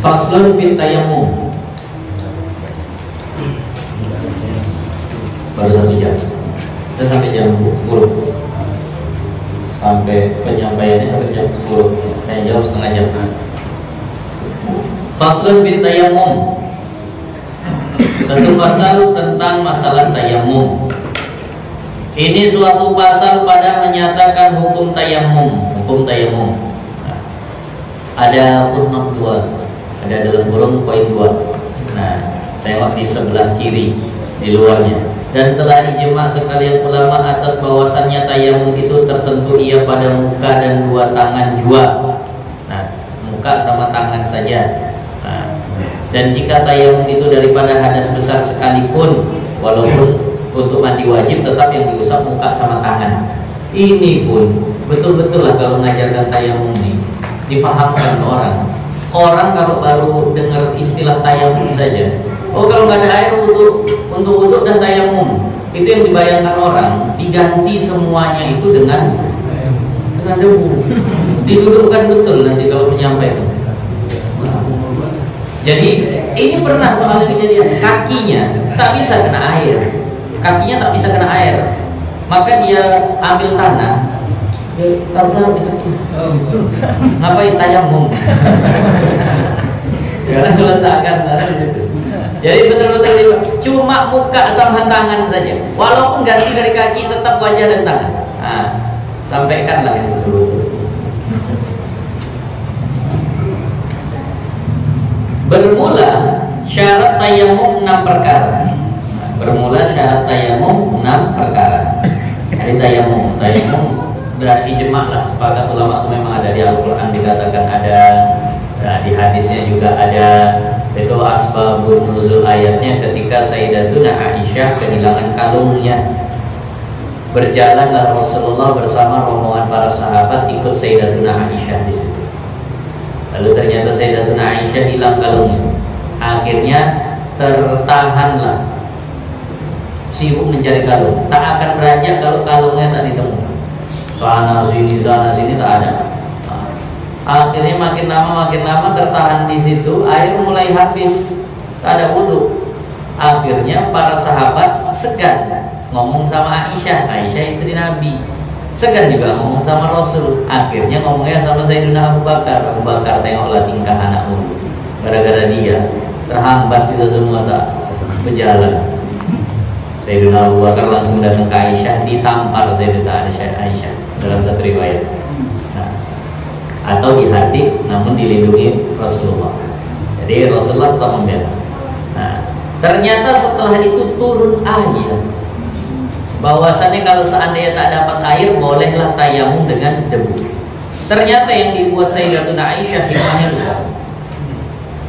Faslun fit tayammum. Baru 1 jam. Kita sampai jam 10. Sampai penyampaiannya sampai jam 10. Saya jawab setengah jam. Faslun fit tayammum. Satu pasal tentang masalah tayammum. Ini suatu pasal pada menyatakan hukum tayammum. Hukum tayammum. Ada footnote 2. Ada dalam kolom poin 2. Nah, tengok di sebelah kiri di luarnya. Dan telah ijma sekalian ulama atas bahwasannya tayammum itu tertentu ia pada muka dan 2 tangan jua. Nah, muka sama tangan saja. Nah, dan jika tayammum itu daripada hadas besar sekalipun, walaupun untuk mandi wajib tetap yang diusap muka sama tangan. Ini pun betul-betul lah kalau mengajarkan tayammum ini difahamkan orang. Orang kalau baru dengar istilah tayammum saja, oh kalau nggak ada air untuk dan tayammum, itu yang dibayangkan orang diganti semuanya itu dengan debu. Didudukkan betul nanti kalau menyampaikan. Jadi ini pernah soalnya kejadian, kakinya tak bisa kena air, maka dia ambil tanah. Tahu di kaki. Ngapain tayammum? Karena meletakkan tanah di situ. Jadi betul-betul cuma muka sama tangan saja. Walaupun ganti dari kaki tetap wajah dan tangan. Nah, sampaikanlah yang betul. Bermula syarat tayammum 6 perkara. Jadi tayammum dan ijma lah, sepakat ulama itu memang ada di Al-Quran, dikatakan ada, nah, di hadisnya juga ada. Itu asbabun nuzul ayatnya ketika Sayyidatuna Aisyah kehilangan kalungnya. Berjalanlah Rasulullah bersama rombongan para sahabat ikut Sayyidatuna Aisyah di situ. Lalu ternyata Sayyidatuna Aisyah hilang kalungnya. Akhirnya tertahanlah, sibuk mencari kalung. Tak akan beranjak kalau kalungnya tak ditemukan. Sana sini tak ada. Akhirnya makin lama tertahan di situ. Air mulai habis, tak ada wudhu. Akhirnya para sahabat segan ngomong sama Aisyah istri Nabi. Segan juga ngomong sama Rasul. Akhirnya ngomongnya sama Sayyidina Abu Bakar. Abu Bakar, tengoklah tingkah anakmu. Gara-gara dia terhambat kita semua tak berjalan. Sayyidina Abu Bakar langsung datang ke Aisyah, ditampar Sayyidina Aisyah dalam satu riwayat. Nah, atau dihadik namun dilindungi Rasulullah. Jadi Rasulullah tetap membela. Nah, ternyata setelah itu turun ayat bahwasannya kalau seandainya tak dapat air, bolehlah tayammum dengan debu. Ternyata yang dibuat Sayyidatuna Aisyah hikmahnya besar.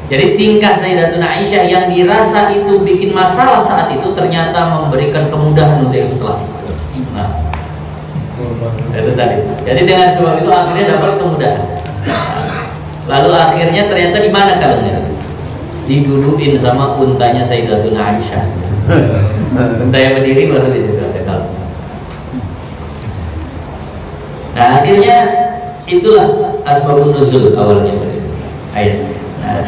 Jadi tingkah Sayyidatuna Aisyah yang dirasa itu bikin masalah saat itu ternyata memberikan kemudahan untuk yang setelah itu. Nah, itu tadi. Jadi dengan sebab itu akhirnya dapat kemudahan. Lalu akhirnya ternyata di mana kalungnya? Didudukin sama untanya Sayyidatuna Aisyah. Unta yang berdiri baru di situ ada kalung. Nah, akhirnya itulah asbabun nuzul awalnya ayat. Nah,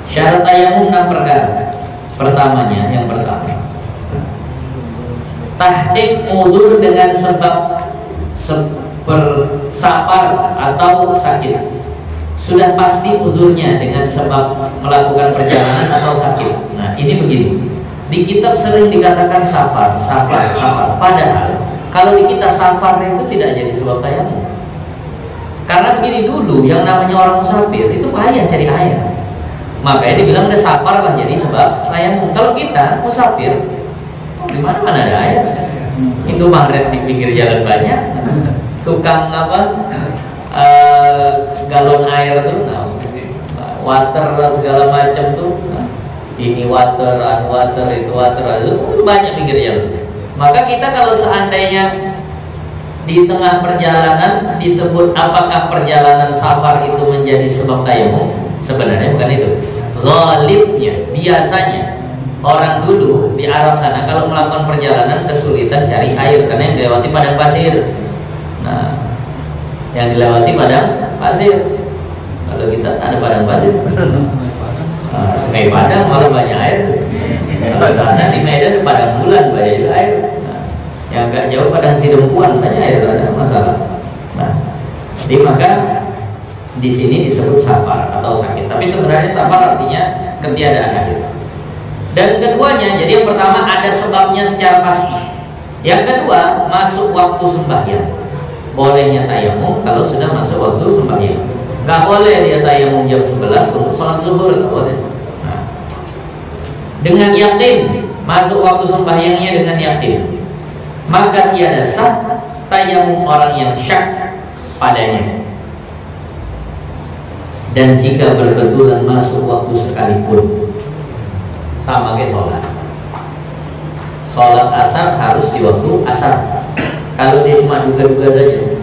syarat tayammum 6 perkara. Yang pertama, tahqiq udzur dengan sebab safar atau sakit. Sudah pasti udzurnya dengan sebab melakukan perjalanan atau sakit. Nah, ini begini. Di kitab sering dikatakan safar. Padahal kalau di kita safar itu tidak jadi sebab tayammum. Karena begini dulu, yang namanya orang musafir itu payah cari air. Makanya dibilang ada safar lah jadi sebab tayammum. Kalau kita musafir, di mana ada air? Indomaret di pinggir jalan banyak. Tukang galon air tuh, water segala macam tuh. Ini water, itu banyak pinggir jalan. Maka kita kalau seandainya di tengah perjalanan disebut apakah perjalanan safar itu menjadi sebab tayammum? Sebenarnya bukan itu. Ghalibnya, biasanya orang dulu di Arab sana kalau melakukan perjalanan kesulitan cari air karena yang dilewati padang pasir. Nah, yang dilewati padang pasir. Kalau kita ada padang pasir, Sungai Padang malah banyak air. Kalau sana di Medan Padang Bulan banyak air. Yang agak jauh Padang Sidempuan banyak air, ada masalah. Nah, jadi maka di sini disebut safar atau sakit. Tapi sebenarnya safar artinya ketiadaan air. Dan keduanya, jadi yang pertama ada sebabnya secara pasti. Yang kedua, masuk waktu sembahyang. Bolehnya tayamum kalau sudah masuk waktu sembahyang. Gak boleh dia tayamum jam 11 untuk sholat zuhur, gak boleh. Nah, dengan yakin masuk waktu sembahyangnya dengan yakin, maka tiada sah tayamum orang yang syak padanya. Dan jika berbetulan masuk waktu sekalipun, sama kayak sholat asar harus di waktu asar. Kalau dia cuma duga-duga saja,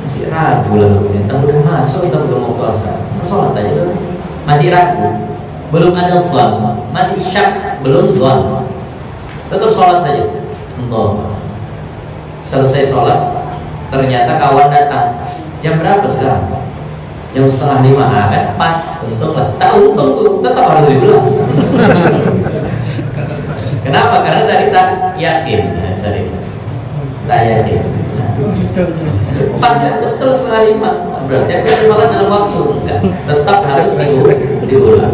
masih ragu lah, entah udah masuk, entah udah mau puasa, sholat aja masih ragu, belum ada zon, masih syak, belum zon, tetap sholat saja. Entah selesai sholat, ternyata kawan datang, jam berapa sekarang? Jam 4:30, kan pas, untung lah, tak untung tetap harus diulang. Kenapa? Karena tadi tak yakin, tadi tak yakin. Pas betul 4:30, berarti kita sholat dalam waktu, enggak, tetap harus diulang.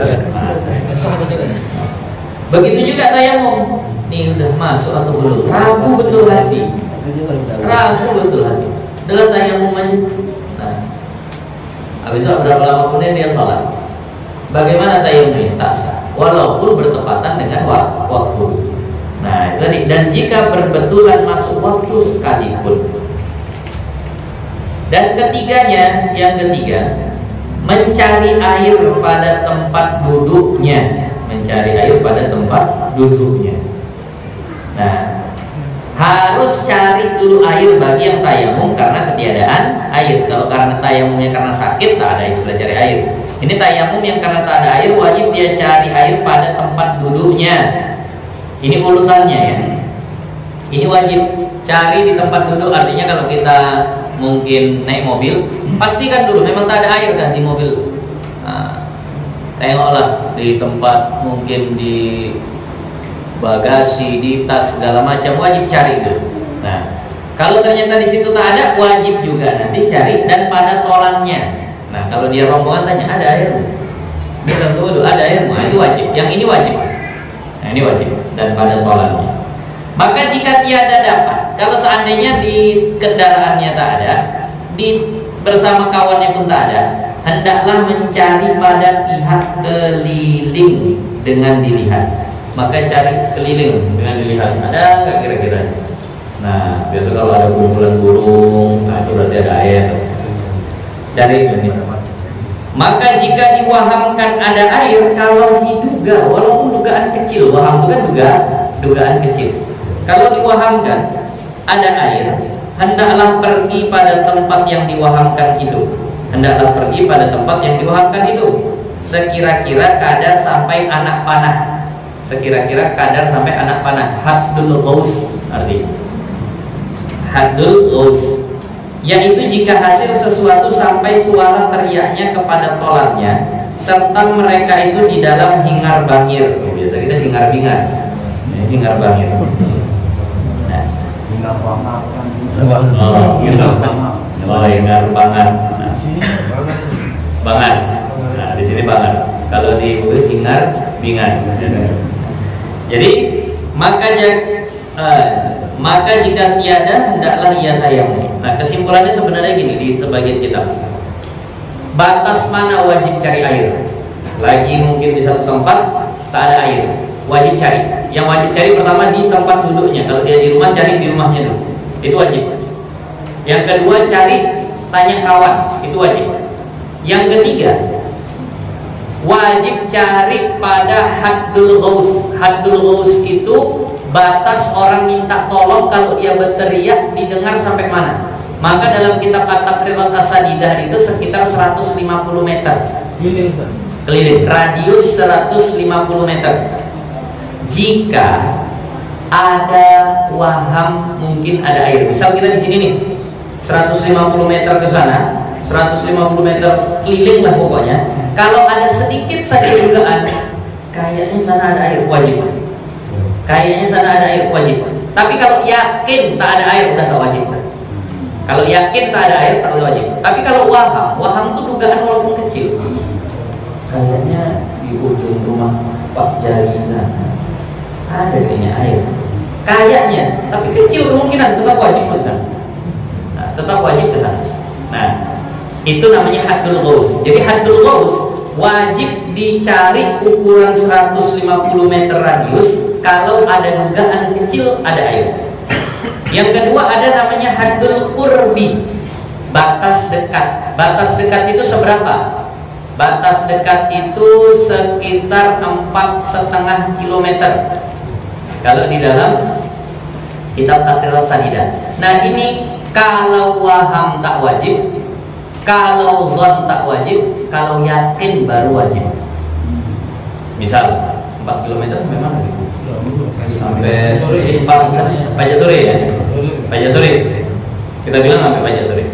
Begitu juga tayamum, nih udah masuk atau belum? Ragu betul hati, dalam tayamum aja. Nah, habis itu berapa lama kemudian dia sholat? Bagaimana tayamumnya? Tak sah, walaupun bertepatan dengan waktu. Nah, tadi, dan jika berbetulan masuk waktu sekalipun. Dan ketiganya, yang ketiga, mencari air pada tempat duduknya. Mencari air pada tempat duduknya. Nah, harus cari dulu air bagi yang tayamum karena ketiadaan air. Kalau karena tayamumnya karena sakit, tak ada istilah cari air. Ini tayamum yang karena tak ada air, wajib dia cari air pada tempat duduknya. Ini urutannya ya. Ini wajib cari di tempat duduk. Artinya kalau kita mungkin naik mobil, pastikan dulu memang tak ada air kan di mobil. Nah, tengoklah di tempat, mungkin di bagasi, di tas, segala macam, wajib cari dulu. Nah, kalau ternyata di situ tak ada, wajib juga nanti cari dan pada tolannya. Nah, kalau dia rombongan tanya, ada air? Bisa dulu, ada air? Nah, itu wajib. Yang ini wajib. Nah, ini wajib dan pada tolannya. Maka jika tiada dapat, kalau seandainya di kendaraannya tak ada, di bersama kawannya pun tak ada, hendaklah mencari pada pihak keliling dengan dilihat. Maka cari keliling dengan dilihat, ada nggak kira-kira? Nah, biasa kalau ada kumpulan burung, nah itu berarti ada air. Cari ini. Maka jika diwahamkan ada air, kalau diduga, walaupun dugaan kecil, waham itu kan dugaan kecil. Kalau diwahamkan ada air, hendaklah pergi pada tempat yang diwahamkan itu. Hendaklah pergi pada tempat yang diwahamkan itu. Sekira-kira kadar sampai anak panah. Sekira-kira kadar sampai anak panah. Haddul ghaus artinya. Haddul ghaus, yaitu jika hasil sesuatu sampai suara teriaknya kepada tolannya, serta mereka itu di dalam hingar bangir. Biasa kita hingar bingar, hingar bangir. Nah, hingar bangar. Hingar bangar. Bangar. Nah, di sini bangar. Kalau di Bugis hingar bingar. Jadi maka jika tiada, hendaklah ia tayamum. Nah, kesimpulannya sebenarnya gini di sebagian kitab. Batas mana wajib cari air? Lagi mungkin di satu tempat tak ada air, wajib cari. Yang wajib cari pertama di tempat duduknya. Kalau dia di rumah, cari di rumahnya dulu. Itu wajib. Yang kedua, cari tanya kawan. Itu wajib. Yang ketiga, wajib cari pada haddul ghaus. Haddul ghaus itu batas orang minta tolong kalau dia berteriak didengar sampai mana. Maka dalam kitab At-Taqrirat As-Sadidah itu sekitar 150 meter keliling, radius 150 meter. Jika ada waham mungkin ada air, misal kita di sini nih 150 meter ke sana, 150 meter keliling lah pokoknya, kalau ada sedikit saja dugaan, kayaknya sana ada air, wajib. Kayaknya sana ada air, wajib. Tapi kalau yakin tak ada air, udah tak wajib. Kalau yakin tak ada air, tak wajib. Tapi kalau waham itu dugaan walaupun kecil. Kayaknya di ujung rumah Pak Jari sana ada kayaknya air. Kayaknya, tapi kecil kemungkinan, tetap wajib ke sana. Nah, tetap wajib ke sana. Nah, itu namanya haddul ghaus. Jadi haddul ghaus wajib dicari ukuran 150 meter radius kalau ada dugaan kecil ada air. Yang kedua ada namanya haddul qurbi, batas dekat. Batas dekat itu seberapa? Batas dekat itu sekitar 4,5 kilometer kalau di dalam kitab Taqrirat Sanidah. Nah ini kalau waham tak wajib, kalau zon tak wajib, kalau yakin baru wajib. Misal 4 km memang sampai Simpang sana, Pajasuri ya, Pajasuri. Kita bilang sampai Pajasuri.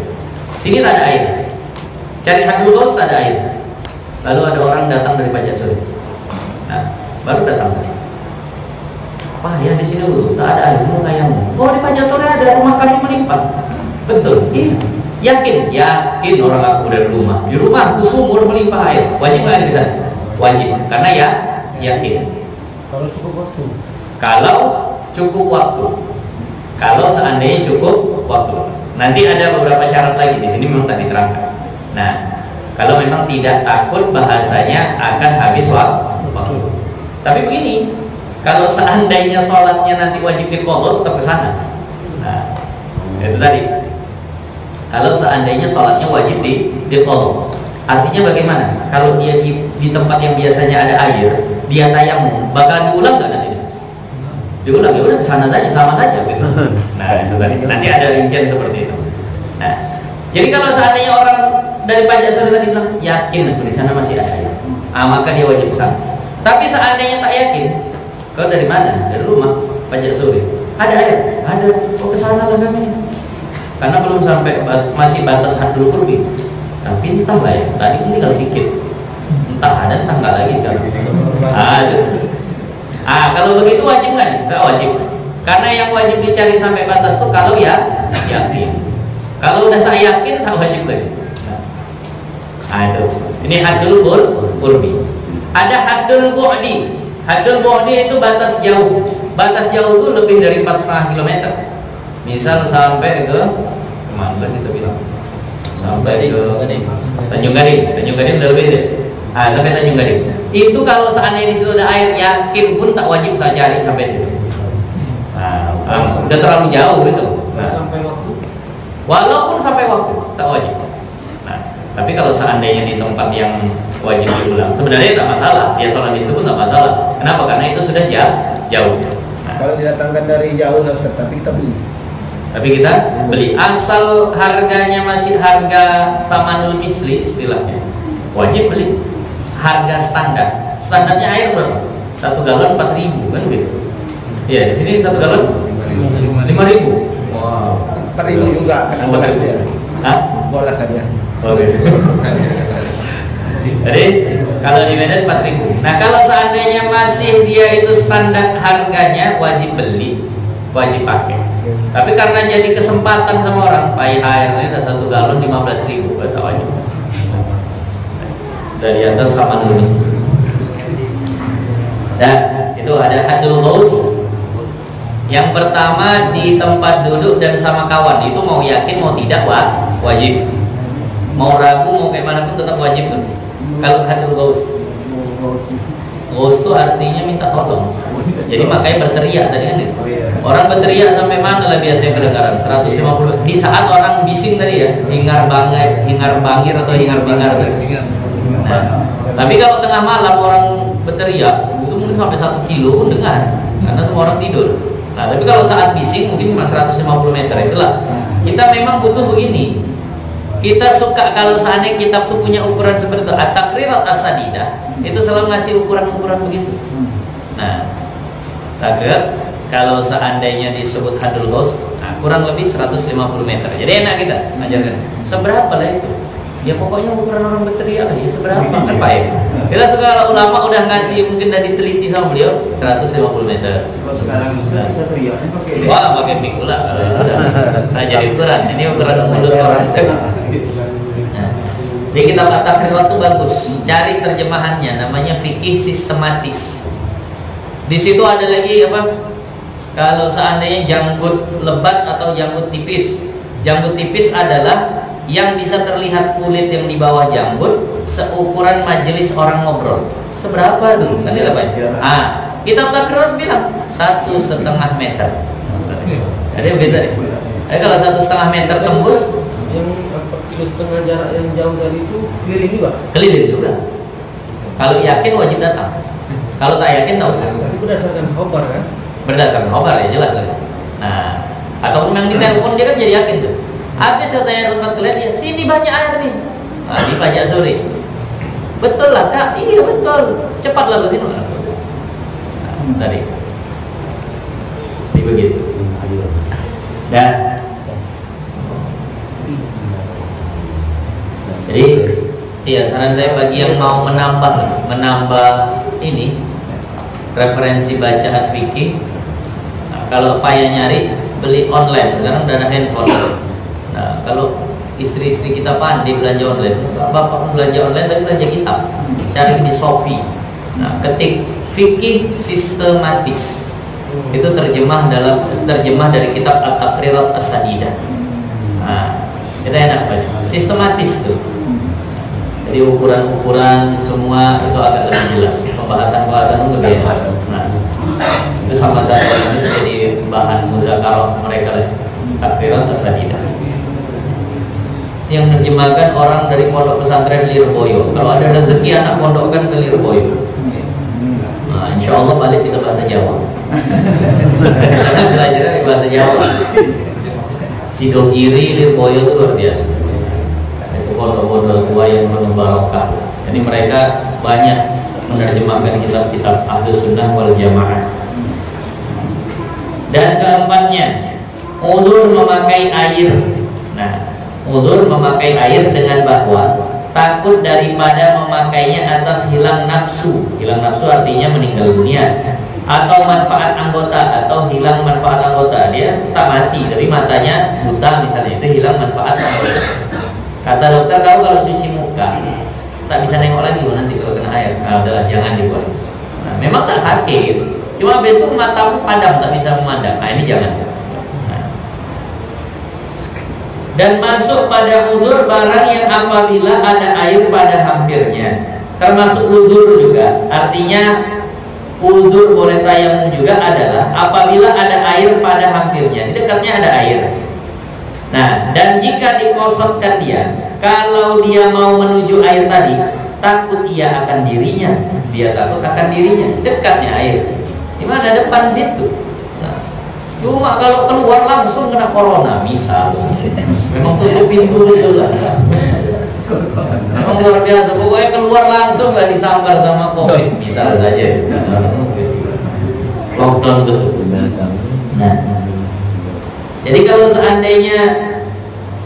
Sini tak ada air. Cari haddul ghaus tak ada air. Lalu ada orang datang dari Pajasuri. Nah, baru datang. Wah ya di sini dulu tak ada air, mau kayamu. Oh di Pajasuri ada, rumah kami melimpah. Betul. Iya. Yakin orang aku dari rumah. Di rumahku sumur melimpah air. Wajib nggak ada di sana? Wajib. Karena ya yakin. Kalau cukup waktu. Kalau cukup waktu. Kalau seandainya cukup waktu. Nanti ada beberapa syarat lagi di sini memang tak diterangkan. Nah, kalau memang tidak takut bahasanya akan habis waktu. Tapi begini, kalau seandainya sholatnya nanti wajib diqadha tetap ke sana. Nah, itu tadi. Kalau seandainya sholatnya wajib diqadha, artinya bagaimana? Kalau dia di tempat yang biasanya ada air, dia tayamum, bakal diulang nggak nanti? Diulang, ya udah kesana saja, sama saja gitu. Nah itu tadi. Nanti ada rincian seperti itu. Nah, jadi kalau seandainya orang dari Pajasuri tadi bilang yakin di sana masih ada air, maka dia wajib kesana. Tapi seandainya tak yakin, kau dari mana? Dari rumah Pajasuri. Ada air? Ada. Oh kesana lah kami. Karena belum sampai, masih batas haddul qurbi. Tapi entahlah ya, tadi ini tinggal sedikit. Entah ada, entah enggak lagi sekarang. Ada. Kalau begitu wajib kan? Enggak wajib. Karena yang wajib dicari sampai batas itu kalau ya yakin. Kalau udah tak yakin, tak wajib lagi. Itu. Ini haddul qurbi. Ada haddul bu'di. Haddul bu'di itu batas jauh. Batas jauh itu lebih dari 4,5 km. Misal sampai ke kemana kita bilang? Sampai ke Tanjung Gading. Tanjung Gading udah lebih deh. Sampai Tanjung Gading. Itu kalau seandainya di situ ada air, yakin pun tak wajib saya cari sampai situ. Udah terlalu jauh gitu. Sampai waktu. Walaupun sampai waktu tak wajib. Nah, tapi kalau seandainya di tempat yang wajib diulang, sebenarnya tak masalah. Dia sholat di situ pun tak masalah. Kenapa? Karena itu sudah jauh. Nah, kalau didatangkan dari jauh, Ustaz, tapi kita beli. Tapi kita beli, asal harganya masih harga samanul misli istilahnya, wajib beli. Harga standar, standarnya air berapa? 1 galon 4.000 kan gitu. Iya di sini 1 galon 5.000. Wow. 4.000 juga. Bolas saja. Hah? Bolas saja. Oke. Jadi kalau di Medan 4.000. Nah kalau seandainya masih dia itu standar harganya, wajib beli, wajib pakai. Tapi karena jadi kesempatan sama orang, pai airnya ada 1 galon 15.000, kata wajib. Dari atas sama nulis. Dan itu ada haddul ghaus. Yang pertama di tempat duduk dan sama kawan, itu mau yakin mau tidak wajib. Mau ragu mau kayak mana pun tetap wajib kan. Kalau haddul ghaus. Ghaus itu artinya minta tolong. Jadi makanya berteriak tadi kan gitu. Orang berteriak sampai mana lah biasanya kedengaran? 150. Di saat orang bising tadi ya, hingar bangir atau hingar bingar tadi. Nah, tapi kalau tengah malam orang berteriak itu mungkin sampai 1 kilo pun dengar karena semua orang tidur. Nah, tapi kalau saat bising mungkin cuma 150 meter. Itulah kita memang butuh begini. Kita suka kalau seandainya kitab tuh punya ukuran seperti itu. At-Taqrirat As-Sanidah itu selalu ngasih ukuran-ukuran begitu. Nah, Taqrirat kalau seandainya disebut haddul ghaus, kurang lebih 150 meter. Jadi enak kita ajarkan. Seberapa lah itu? Ya pokoknya ukuran orang berteriak ya seberapa kan Pak ya. Kita suka ulama udah ngasih mungkin udah diteliti sama beliau 150 meter. Kalau sekarang bisa teriaknya pakai. Wah pakai pikula. Nah jadi ukuran. Ini ukuran mulut orang. Nah, di kitab At-Tahrir itu bagus. Cari terjemahannya, namanya fikih sistematis. Di situ ada lagi apa? Kalau seandainya janggut lebat atau janggut tipis. Janggut tipis adalah yang bisa terlihat kulit yang di bawah janggut seukuran majelis orang ngobrol. Seberapa tuh? Kan tidak banyak. Kitab At-Tahrir bilang 1,5 meter. Ada yang beda deh. Kalau 1,5 meter tembus, Yang 4,5 kilo jarak yang jauh dari itu keliling juga. keliling juga. Kalau yakin wajib datang. Kalau tak yakin tak usah. Itu berdasarkan khobar kan? Berdasarkan khobar ya jelas lah. Nah, ataupun yang ditelepon dia kan jadi yakin tuh. Habis saya tanya tempat kalian, ya, sini banyak air nih. Di pajak sore. Betul lah kak, iya betul. Cepatlah ke sini. Nah, tadi. Ini begitu. Dan jadi, iya saran saya bagi yang mau menambah ini referensi bacaan fikih. Nah, kalau payah nyari, beli online. Sekarang udah ada handphone. Nah, kalau istri-istri kita pandai belanja online, bapak belanja online tapi belanja kitab, cari di Shopee. Nah, ketik fikih sistematis, itu terjemah dari kitab At-Tahrir As-Sadidah. Nah, kita enak baca, sistematis tuh. Jadi ukuran-ukuran semua itu agak lebih jelas, pembahasan-pembahasan lebih enak. Nah, itu sama saja ini jadi bahan muzakarah mereka lah. At-Tahrir As-Sadidah. Yang menerjemahkan orang dari pondok pesantren Lirboyo. Kalau ada rezeki anak pondok kan ke Lirboyo. Nah, insya Allah balik bisa bahasa Jawa. Karena belajar di bahasa Jawa. Sidogiri Lirboyo itu luar biasa. Itu pondok-pondok tua yang penuh barokah. Jadi mereka banyak menerjemahkan kitab-kitab Ahlus Sunnah wal Jamaah. Dan keempatnya, ulur memakai air. Nah, ulur memakai air dengan bahwa takut daripada memakainya atas hilang nafsu. Hilang nafsu artinya meninggal dunia, atau manfaat anggota, atau hilang manfaat anggota. Dia tak mati tapi matanya buta misalnya, itu hilang manfaat anggota. Kata dokter, tahu kalau cuci muka tak bisa nengok lagi nanti kalau kena air. Nah, udahlah jangan dibuat. Nah, memang tak sakit, cuma besok matamu padam tak bisa memandang. Nah, ini jangan. Dan masuk pada udzur barang yang apabila ada air pada hampirnya. Termasuk udzur juga. Artinya udzur boleh tayamum juga adalah apabila ada air pada hampirnya. Di dekatnya ada air. Nah, dan jika dikosotkan dia, kalau dia mau menuju air tadi, takut ia akan dirinya. Dia takut akan dirinya. Dekatnya air. Di mana? Depan situ. Cuma kalau keluar langsung kena corona, misal. Memang tutup pintu itu lah. Memang luar biasa. Pokoknya keluar langsung nggak disambar sama COVID, misal saja. Lockdown tuh. Nah, jadi kalau seandainya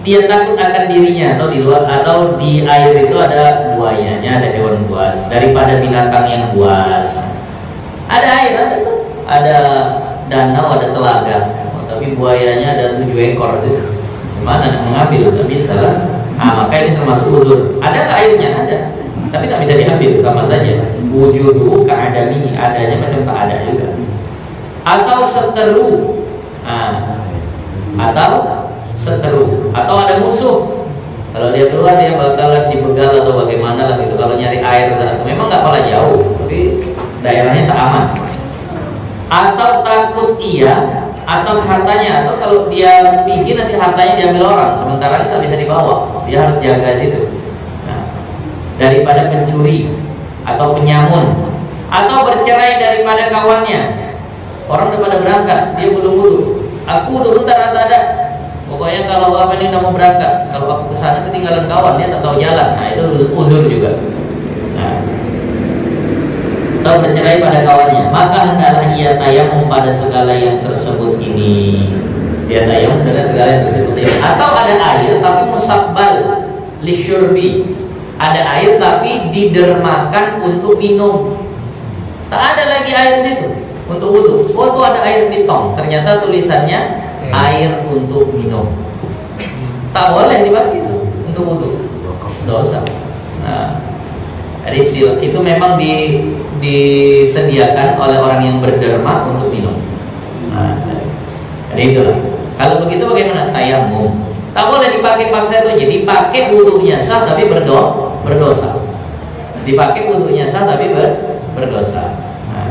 dia takut akan dirinya atau di luar atau di air itu ada buayanya, ada hewan buas, daripada binatang yang buas. Ada air, ada danau, ada telaga, tapi buayanya ada 7 ekor itu. Gimana mengambil? Tak bisa lah. Nah, maka ini termasuk udzur. Ada nggak airnya? Ada, tapi tak bisa diambil, sama saja. Wujudu ka'adami, adanya macam tak ada juga. Atau seteru, atau ada musuh. Kalau dia keluar dia bakalan dibegal atau bagaimana lah gitu. Kalau nyari air, memang nggak kalah jauh, tapi daerahnya tak aman. Atau takut ia atas hartanya, atau kalau dia pergi nanti hartanya diambil orang, sementara itu bisa dibawa, dia harus jaga situ. Nah, daripada pencuri atau penyamun, atau bercerai daripada kawannya. Orang udah pada berangkat, dia belum wudu. Aku udah bentar ada. Pokoknya kalau apa ini mau berangkat, kalau aku kesana ketinggalan kawan, dia tak tahu jalan. Nah, itu uzur juga. Nah, atau bercerai pada kawannya, maka hendaklah ia tayamum pada segala yang tersebut ini. Dia tayamum dengan segala yang tersebut ini. Atau ada air tapi musabbal, lisyurbi. Ada air tapi didermakan untuk minum. Tak ada lagi air situ untuk wudu. Oh, itu ada air di tong. Ternyata tulisannya air untuk minum. Tak boleh dipakai itu untuk wudu. Dosa. Nah, jadi itu memang disediakan oleh orang yang berderma untuk minum. Nah, jadi itulah. Kalau begitu bagaimana? Tayamum. Tak boleh dipakai paksa itu. Jadi pakai wudunya sah tapi berdosa. Dipakai wudunya sah tapi berdosa. Nah,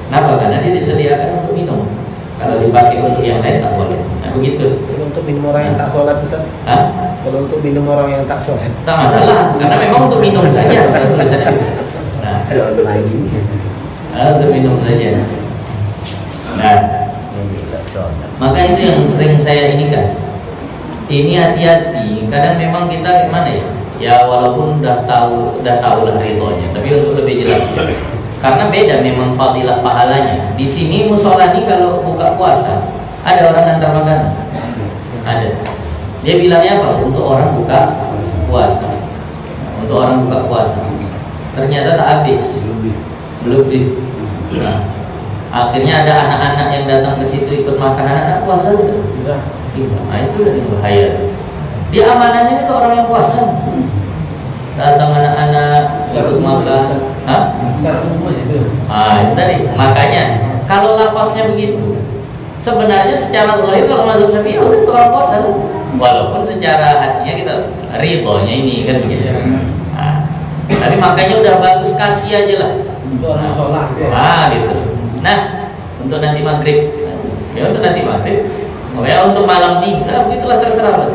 kenapa? Karena dia disediakan untuk minum. Kalau dipakai untuk yang lain tak boleh. Nah, begitu. Untuk minum orang yang tak sholat Ustaz? Kalau untuk minum orang yang tak sholat? Tak masalah, karena memang untuk minum saja. Kalau tulisannya. Nah, untuk lagi. Untuk minum saja. Nah, maka itu yang sering saya ini kan. Ini hati-hati. Kadang memang kita gimana ya? Ya walaupun udah tahu lah ridhonya, tapi untuk lebih jelas. Karena beda memang fadilah pahalanya. Di sini musola ini kalau buka puasa ada orang antar makanan. Ada. Dia bilangnya apa? Untuk orang buka puasa. Untuk orang buka puasa. Ternyata tak habis. Belum di. Nah, akhirnya ada anak-anak yang datang ke situ ikut makan. Anak-anak puasa tidak? Tidak. Nah, itu dari bahaya. Dia amanahnya itu orang yang puasa. Datang anak-anak ikut makan. Secara umum itu. Itu tadi. Makanya kalau lafaznya begitu, sebenarnya secara zahir kalau mazhab Syafi'i udah itu orang puasa. Walaupun secara hatinya kita ridhonya ini kan begitu. Tapi makanya udah bagus kasih aja lah. Untuk orang sholat. Gitu. Nah, untuk nanti maghrib, ya untuk nanti maghrib. Ya untuk malam nih, nah begitulah terserah.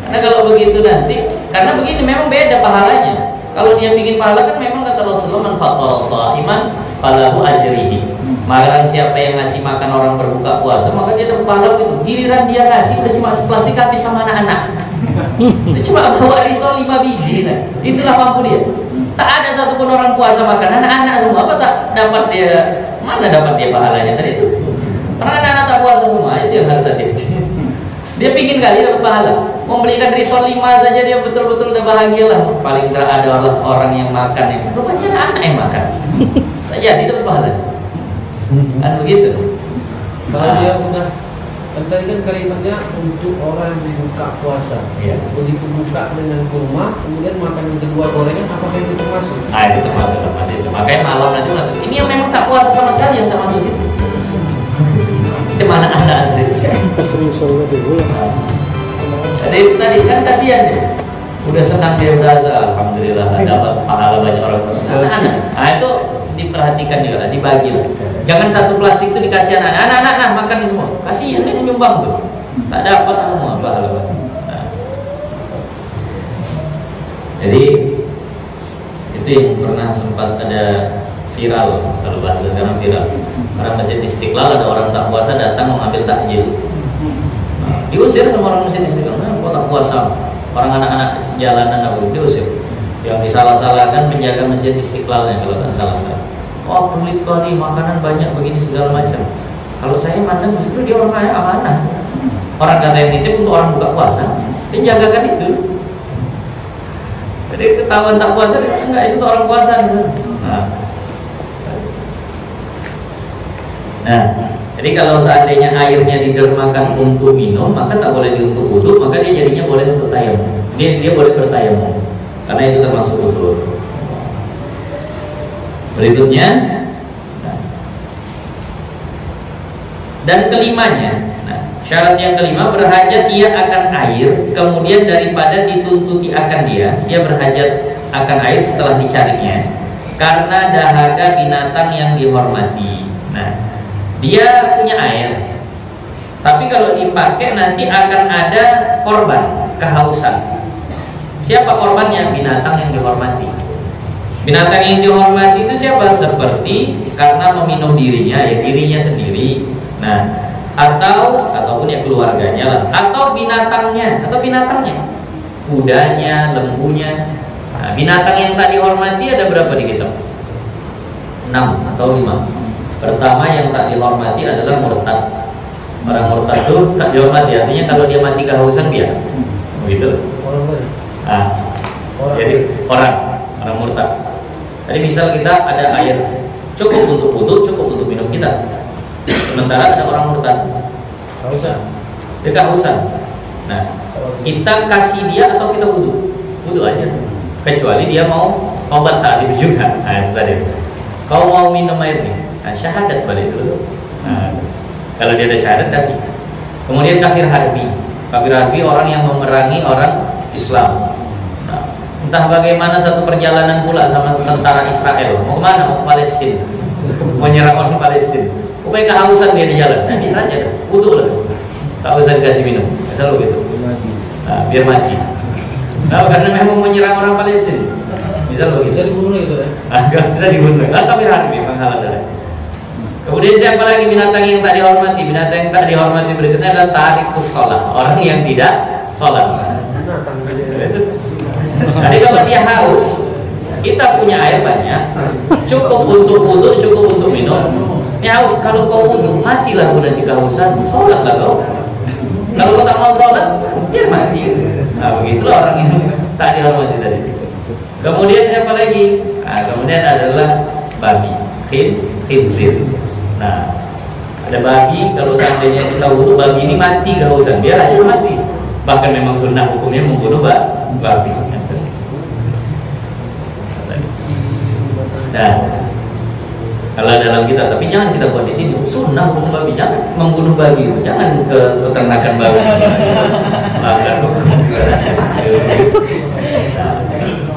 Karena kalau begitu nanti, karena begini memang beda pahalanya. Kalau dia bikin pahala kan memang kata Rasulullah, man fattara sha'iman falahu ajrihi. Maka siapa yang ngasih makan orang berbuka puasa, maka dia dapat pahala gitu. Giliran dia ngasih udah cuma seplastik habis sama anak-anak. Dia cuma bawa risol 5 biji. Nah. Itulah mampu dia. Tak ada satupun orang puasa makan anak-anak semua. Apa tak dapat dia? Mana dapat dia pahalanya tadi itu? Karena anak-anak tak puasa semua, itu yang harus hati. Dia pingin kali dapat pahala. Membelikan risol 5 saja dia betul-betul udah bahagia lah. Paling tidak ada orang yang makan yang rupanya anak yang makan. Saja dia dapat pahala. Kan begitu. Kalau dia udah tadi kan kalimatnya untuk orang yang buka puasa. Iya. Begitu buka dengan kurma, kemudian makan yang kedua gorengan, apakah itu termasuk? Itu termasuk itu. Makanya malam nanti masuk. Ini yang memang tak puasa sama sekali yang tak masuk situ. Cuma anak-anak jadi tadi kan kasihan dia. Udah senang dia berasa, alhamdulillah dapat pahala banyak orang. Anak-anak. Itu diperhatikan juga, dibagi lah. Jangan satu plastik itu dikasih anak-anak. Anak-anak makan ini semua. Kasihan dia menyumbang tuh. Tak dapat semua pahala banyak. Jadi itu yang pernah sempat ada viral, kalau bahasa sekarang viral. Orang Masjid Istiqlal ada orang tak puasa datang mengambil takjil. Diusir sama orang Masjid Istiqlal. Kok tak puasa? Orang anak-anak jalanan aku diusir. Yang disalah-salahkan penjaga Masjid Istiqlalnya kalau tak salah. Oh pelit kali, makanan banyak begini segala macam. Kalau saya mandang justru dia orang kaya amanah. Orang kata yang nitip untuk orang buka puasa, dia jagakan itu. Jadi ketahuan tak puasa, enggak itu untuk orang puasa. Nah, jadi kalau seandainya airnya didermakan untuk minum, maka tak boleh untuk wudu, maka dia jadinya boleh untuk tayamum. Dia boleh bertayamum, karena itu termasuk wudu. Berikutnya, dan kelimanya, syarat yang kelima, berhajat ia akan air, kemudian daripada dituntuti akan dia berhajat akan air setelah dicarinya, karena dahaga binatang yang dihormati. Nah, dia punya air, tapi kalau dipakai nanti akan ada korban kehausan. Siapa korbannya? Binatang yang dihormati. Binatang yang dihormati itu siapa? Seperti karena meminum dirinya, ya dirinya sendiri. Nah, ataupun ya keluarganya lah, atau binatangnya, kudanya, lembunya. Nah, binatang yang tak dihormati ada berapa di kitab? 6 atau 5. Pertama yang tak dihormati adalah murtad. Orang murtad itu tak dihormati, artinya kalau dia mati kehausan biar begitu. Orang Jadi orang murtad. Jadi misal kita ada air cukup untuk wudu, cukup untuk minum kita. Sementara ada orang murtad, dia kehausan. Nah, kita kasih dia atau kita wudu? Wudu aja. Kecuali dia mau obat saat itu juga. Nah, itu tadi. Kau mau minum air nih, syahadat balik dulu. Kalau dia ada syahadat kasih. Kemudian kafir harbi. Kafir harbi orang yang memerangi orang Islam. Entah bagaimana satu perjalanan pula sama tentara Israel. Mau kemana? Mau ke Palestina. Mau nyerang orang Palestina. Upaya kehausan dia di jalan. Nah, dia aja wudu lah. Tak usah dikasih minum. Selalu gitu. Nah, biar mati. Nah, karena memang mau nyerang orang Palestina. Bisa begitu. Bisa dibunuh itu ya? Enggak bisa dibunuh. Kafir harbi penghalang darah. Kemudian siapa lagi binatang yang tak dihormati? Binatang yang tak dihormati berikutnya adalah tarikus sholat. Orang yang tidak sholat. Jadi kalau dia haus, kita punya air banyak, cukup untuk wudu, cukup untuk minum. Ini haus, kalau kau wudu, matilah nanti kehausan. Sholat lah kau. Kalau kau tak mau sholat, biar mati. Nah, begitulah orang yang tak dihormati tadi. Kemudian siapa lagi? Nah, kemudian adalah babi, khinzir. Nah, ada babi, kalau seandainya kita wudu, babi ini mati kehausan, biar aja mati. Bahkan memang sunnah hukumnya membunuh babi. Nah, kalau dalam kita, tapi jangan kita buat di sini. Sunnah hukum babi, jangan membunuh babi, jangan ke peternakan babi. Melanggar hukum.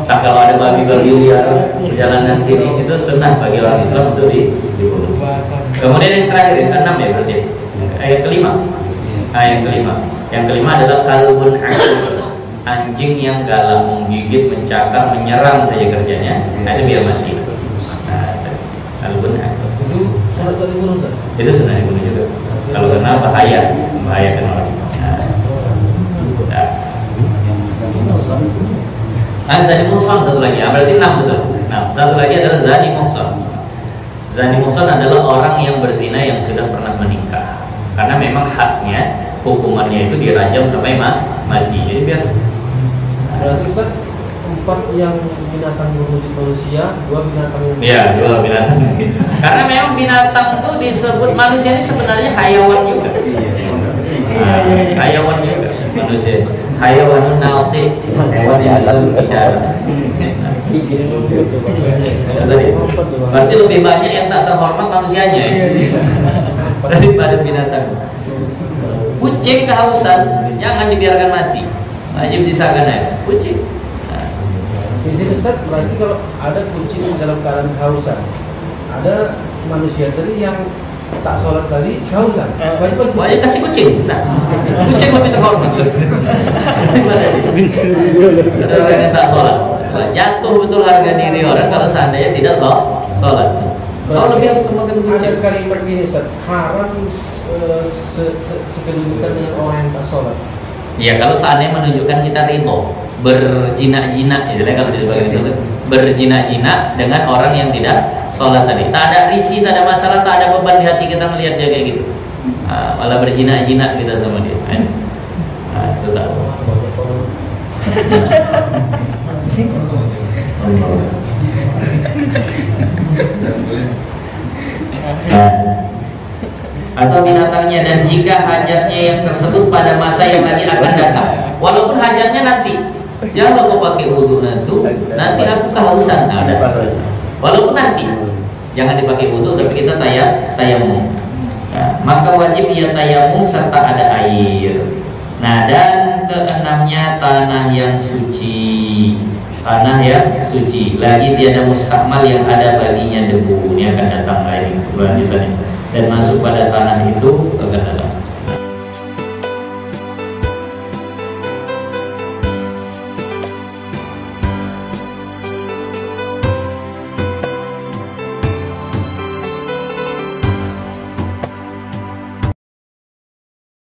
Nah, kalau ada babi liar perjalanan sini, itu sunnah bagi orang Islam untuk dibunuh. Kemudian yang terakhir, yang keenam ya berarti. Ayat kelima. Yang kelima adalah kalbun asyur, anjing yang galak, menggigit, mencakar, menyerang saja kerjanya. Nah, itu biar mati. Kalbun asyur. Itu sunnah dibunuh juga. Kalau kena membahayakan orang. Zani muhsan satu lagi, berarti 6 betul. Nah, satu lagi adalah zani muhsan. Zani muhsan adalah orang yang berzina yang sudah pernah menikah. Karena memang haknya, hukumannya itu dirajam sampai mati. Jadi biar. Berarti kan 4 yang binatang berwujud manusia, 2 binatang. Iya, 2 binatang. Karena memang binatang itu disebut manusia ini sebenarnya hayawan juga. Hayawan juga manusia. Hayawanun nautik, hewan yang bisa berbicara. Berarti lebih banyak yang tak terhormat manusianya daripada binatang. Kucing kehausan, jangan dibiarkan mati. Wajib disakan air. Kucing. Di sini Ustaz, berarti kalau ada kucing dalam keadaan kehausan, ada manusia tadi yang tak sholat tadi kehausan, wajib kasih kucing. Nah, kucing lebih terhormat. Ada orang yang tak sholat, jatuh betul harga diri orang kalau seandainya tidak sholat. Kalau lebih makan kucing. Ada kalimat ini Ustaz, haram sekedudukan dengan orang yang tak sholat. Ya, kalau seandainya menunjukkan kita ridho, berjinak-jinak, ya kalau disebut berjinak-jinak dengan orang yang tidak sholat tadi. Tak ada risih, tak ada masalah, tak ada beban di hati kita melihat dia kayak gitu. Malah berjinak-jinak kita sama dia. Itu tak. Atau binatangnya, dan jika hajatnya yang tersebut pada masa yang nanti akan datang, walaupun hajatnya nanti, jangan lupa pakai wudu nanti aku kehausan. Walaupun nanti jangan dipakai wudu, tapi kita tayamum. Nah, maka wajib ia tayamum serta ada air. Nah, dan keenamnya tanah yang suci. Tanah yang suci. Lagi tiada mustakmal yang ada baginya debu. Ini akan datang lagi kelanjutannya. Dan masuk pada tanah itu akan datang.